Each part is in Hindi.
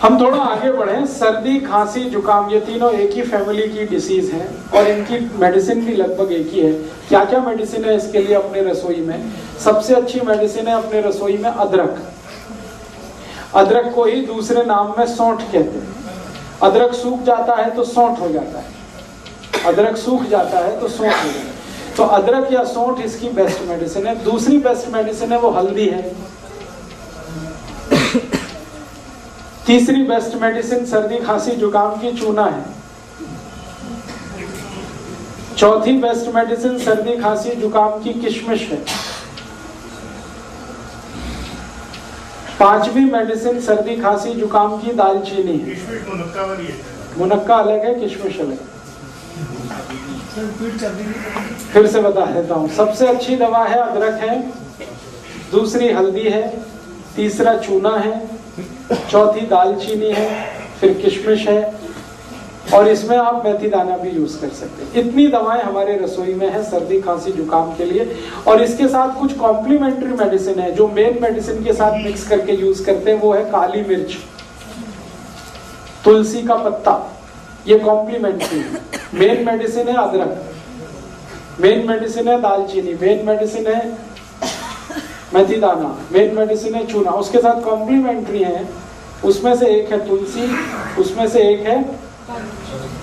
हम थोड़ा आगे बढ़े। सर्दी, खांसी, जुकाम, ये तीनों एक ही फैमिली की डिसीज हैं और इनकी मेडिसिन भी लगभग एक ही है। क्या क्या मेडिसिन है इसके लिए अपने रसोई में? सबसे अच्छी मेडिसिन है अपने रसोई में अदरक। अदरक को ही दूसरे नाम में सौंठ कहते हैं। अदरक सूख जाता है तो सौंठ हो जाता है, अदरक सूख जाता है तो सौंठ हो जाता है। तो अदरक या सौंठ इसकी बेस्ट मेडिसिन है। दूसरी बेस्ट मेडिसिन है वो हल्दी है। तीसरी बेस्ट मेडिसिन सर्दी, खांसी, जुकाम की चूना है। चौथी बेस्ट मेडिसिन सर्दी, खांसी, जुकाम की किशमिश है। पांचवी मेडिसिन सर्दी, खांसी, जुकाम की दालचीनी है। मुनक्का अलग है, किशमिश अलग है। फिर से बता देता हूं। सबसे अच्छी दवा है अदरक है, दूसरी हल्दी है, तीसरा चूना है, चौथी दालचीनी है, फिर किशमिश है और इसमें आप मेथी दाना भी यूज कर सकते हैं। इतनी दवाएं हमारे रसोई में है सर्दी, खांसी, जुकाम के लिए। और इसके साथ कुछ कॉम्प्लीमेंट्री मेडिसिन है जो मेन मेडिसिन के साथ मिक्स करके यूज करते हैं। वो है काली मिर्च, तुलसी का पत्ता, ये कॉम्प्लीमेंट्री है। मेन मेडिसिन है अदरक, मेन मेडिसिन है दालचीनी, मेन मेडिसिन है मेथी दाना, मेन मेडिसिन है चूना। उसके साथ कॉम्प्लीमेंट्री है, उसमें से एक है तुलसी, उसमें से एक है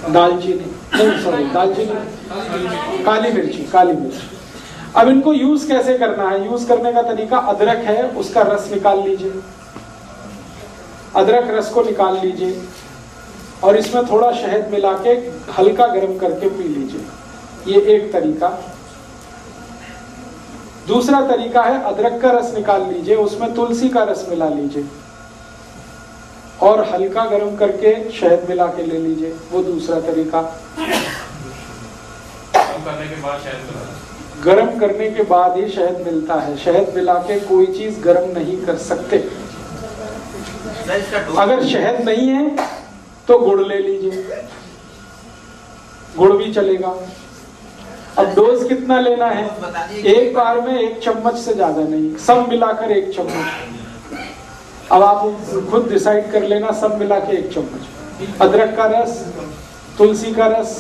दालचीनी, नहीं सॉरी दालचीनी, काली मिर्ची, काली मिर्च। अब इनको यूज कैसे करना है? यूज करने का तरीका, अदरक है उसका रस निकाल लीजिए, अदरक रस को निकाल लीजिए और इसमें थोड़ा शहद मिला के हल्का गर्म करके पी लीजिए। ये एक तरीका। दूसरा तरीका है अदरक का रस निकाल लीजिए, उसमें तुलसी का रस मिला लीजिए और हल्का गर्म करके शहद मिला के ले लीजिए। वो दूसरा तरीका। गर्म करने के बाद ही शहद मिलता है, शहद मिला के कोई चीज गर्म नहीं कर सकते। अगर शहद नहीं है तो गुड़ ले लीजिए, गुड़ भी चलेगा। अब डोज कितना लेना है? एक बार में 1 चम्मच से ज्यादा नहीं, सब मिलाकर 1 चम्मच। अब आप खुद डिसाइड कर लेना, सब मिला के 1 चम्मच। अदरक का रस, तुलसी का रस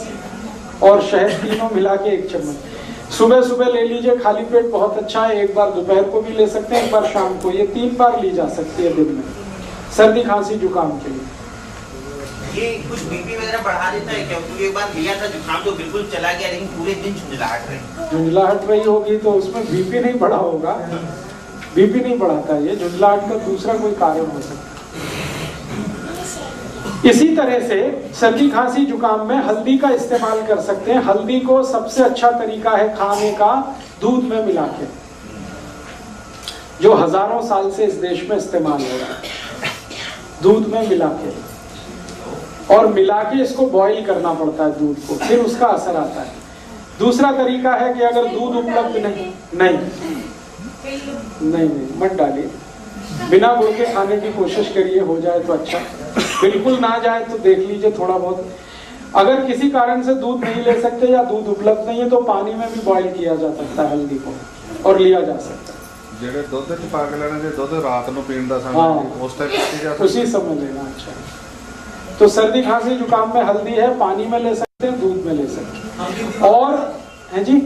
और शहद तीनों मिला के 1 चम्मच। सुबह सुबह ले लीजिए, खाली पेट बहुत अच्छा है। एक बार दोपहर को भी ले सकते हैं, एक बार शाम को। ये 3 बार ली जा सकती है दिन में, सर्दी, खांसी, जुकाम के लिए। ये कुछ बीपी वगैरह बढ़ा देता है क्या? क्योंकि एक बार लिया था जुकाम तो बिल्कुल चला गया, लेकिन पूरे दिन झुंझलाहट रही। झुंझलाहट रही होगी तो उसमें बीपी नहीं बढ़ा होगा। बीपी नहीं बढ़ाता, ये झुंझलाहट का दूसरा कोई कारण हो सकता है। इसी तरह से सर्दी, खांसी, जुकाम में हल्दी का इस्तेमाल कर सकते हैं। हल्दी को सबसे अच्छा तरीका है खाने का दूध में मिला के, जो हजारों साल से इस देश में इस्तेमाल हो रहा है। दूध में मिला के और मिला के इसको बॉईल करना पड़ता है दूध को, फिर उसका असर आता है। दूसरा तरीका है कि अगर दूध उपलब्ध नहीं मत डालिए, बिना गुड़ के खाने की कोशिश करिए, हो जाए तो अच्छा, बिल्कुल ना जाए तो देख लीजिए थोड़ा बहुत। अगर किसी कारण से दूध नहीं ले सकते या दूध उपलब्ध नहीं है तो पानी में भी बॉईल किया जा सकता है हल्दी को और लिया जा सकता है। ਜਿਹੜੇ ਦੁੱਧ ਚ ਪਾ ਕੇ ਲੈਣਾ, ਜੇ ਦੁੱਧ ਰਾਤ ਨੂੰ ਪੀਣ ਦਾ समय उस टाइप पी जा सकता, उसी समय लेना। अच्छा, तो सर्दी, खांसी, जुकाम में हल्दी है, पानी में ले सकते हैं, दूध में ले सकते हैं। और है जी,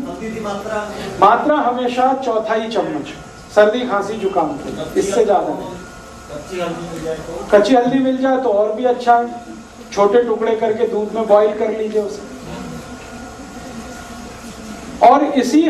मात्रा हमेशा 1/4 चम्मच सर्दी, खांसी, जुकाम के, इससे ज्यादा नहीं। कच्ची हल्दी मिल जाए तो और भी अच्छा है। छोटे टुकड़े करके दूध में बॉईल कर लीजिए उसे और इसी